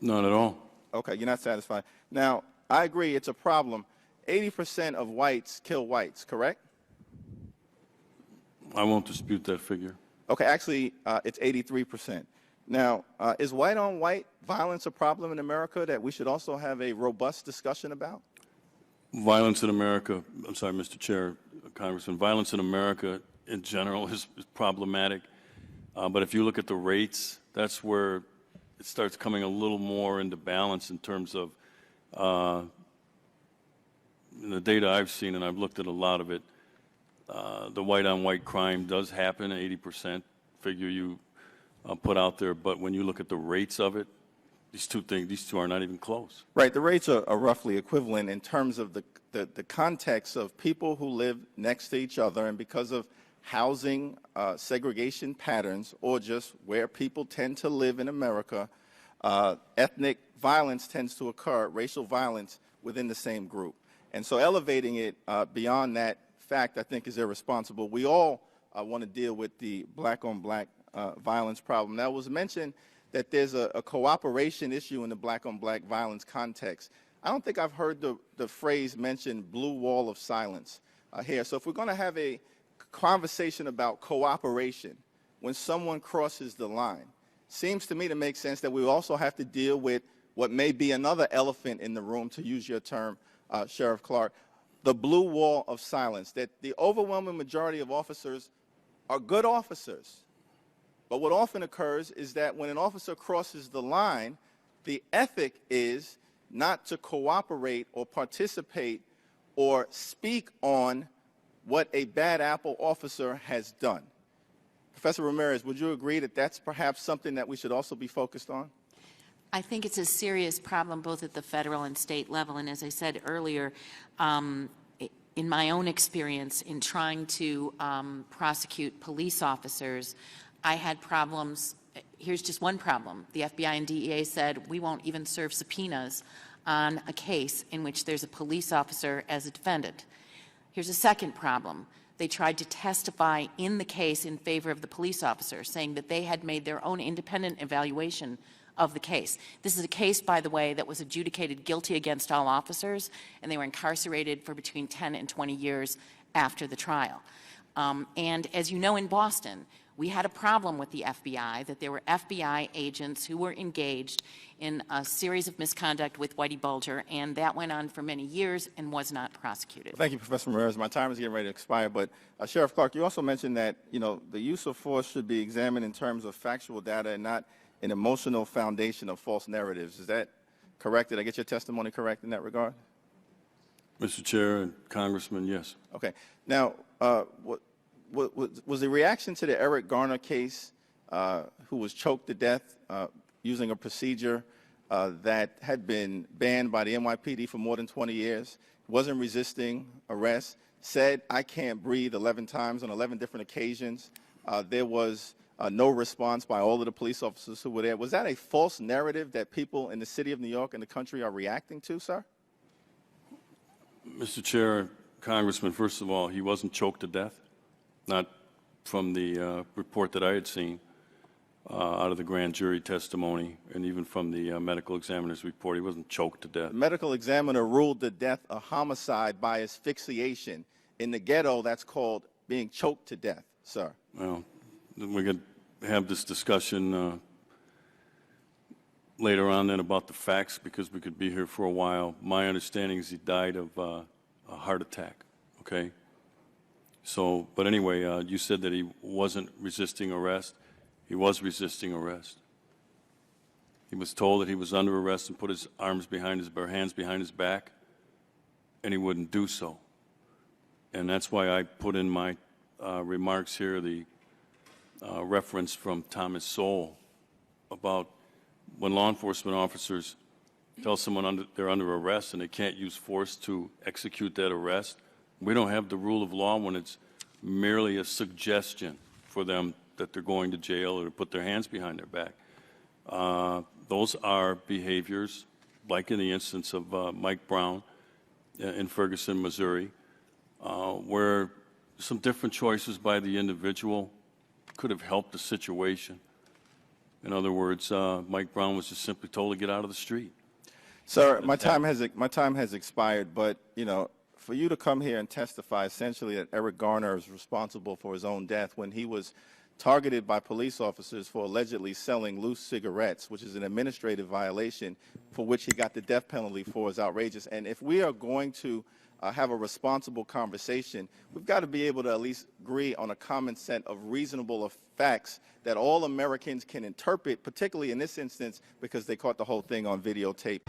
Not at all. Okay, you're not satisfied. Now, I agree it's a problem. 80% of whites kill whites, correct? I won't dispute that figure. Okay, actually, it's 83%. Now, is white-on-white violence a problem in America that we should also have a robust discussion about? Violence in America, I'm sorry, Mr. Chair, Congressman, violence in America in general is problematic. But if you look at the rates, that's where it starts coming a little more into balance in terms of the data I've seen, and I've looked at a lot of it. The white-on-white crime does happen, 80% figure you put out there, but when you look at the rates of it, these two are not even close. Right, the rates are roughly equivalent in terms of the context of people who live next to each other, and because of housing segregation patterns or just where people tend to live in America, ethnic violence tends to occur, racial violence within the same group. And so elevating it beyond that fact, I think, is irresponsible. We all want to deal with the black-on-black violence problem. Now, it was mentioned that there's a cooperation issue in the black-on-black violence context. I don't think I've heard the phrase mentioned, blue wall of silence, here. So if we're going to have a conversation about cooperation when someone crosses the line, seems to me to make sense that we also have to deal with what may be another elephant in the room, to use your term, Sheriff Clarke, the blue wall of silence, that the overwhelming majority of officers are good officers. But what often occurs is that when an officer crosses the line, the ethic is not to cooperate or participate or speak on what a bad apple officer has done. Professor Ramirez, would you agree that that's perhaps something that we should also be focused on? I think it's a serious problem both at the federal and state level. And as I said earlier, in my own experience in trying to prosecute police officers, I had problems. Here's just one problem. The FBI and DEA said, we won't even serve subpoenas on a case in which there's a police officer as a defendant. Here's a second problem. They tried to testify in the case in favor of the police officer, saying that they had made their own independent evaluation of the case. This is a case, by the way, that was adjudicated guilty against all officers, and they were incarcerated for between 10 and 20 years after the trial. And as you know, in Boston, we had a problem with the FBI, that there were FBI agents who were engaged in a series of misconduct with Whitey Bulger, and that went on for many years and was not prosecuted. Thank you, Professor Ramirez. My time is getting ready to expire, but Sheriff Clarke, you also mentioned that, the use of force should be examined in terms of factual data and not an emotional foundation of false narratives. Is that correct? Did I get your testimony correct in that regard? Mr. Chair and Congressman, yes. Okay. Now, was the reaction to the Eric Garner case, who was choked to death using a procedure that had been banned by the NYPD for more than 20 years, wasn't resisting arrest, said, I can't breathe 11 times on 11 different occasions. There was no response by all of the police officers who were there. Was that a false narrative that people in the city of New York and the country are reacting to, sir? Mr. Chair, Congressman, first of all, he wasn't choked to death, not from the report that I had seen out of the grand jury testimony, and even from the medical examiner's report. He wasn't choked to death. The medical examiner ruled the death a homicide by asphyxiation. In the ghetto, that's called being choked to death, sir. Well, we could have this discussion later on then about the facts, because we could be here for a while. My understanding is he died of a heart attack, okay? So, but anyway, you said that he wasn't resisting arrest. He was resisting arrest. He was told that he was under arrest and put his hands behind his back, and he wouldn't do so. And that's why I put in my remarks here the reference from Thomas Sowell about when law enforcement officers tell someone they're under arrest and they can't use force to execute that arrest. We don't have the rule of law when it's merely a suggestion for them that they're going to jail or to put their hands behind their back. Those are behaviors, like in the instance of Mike Brown in Ferguson, Missouri, where some different choices by the individual could have helped the situation. In other words, Mike Brown was just simply told to get out of the street. Sir, my time has expired, but, you know, for you to come here and testify essentially that Eric Garner is responsible for his own death when he was targeted by police officers for allegedly selling loose cigarettes, which is an administrative violation for which he got the death penalty for, is outrageous. And if we are going to have a responsible conversation, we've got to be able to at least agree on a common set of reasonable facts that all Americans can interpret, particularly in this instance because they caught the whole thing on videotape.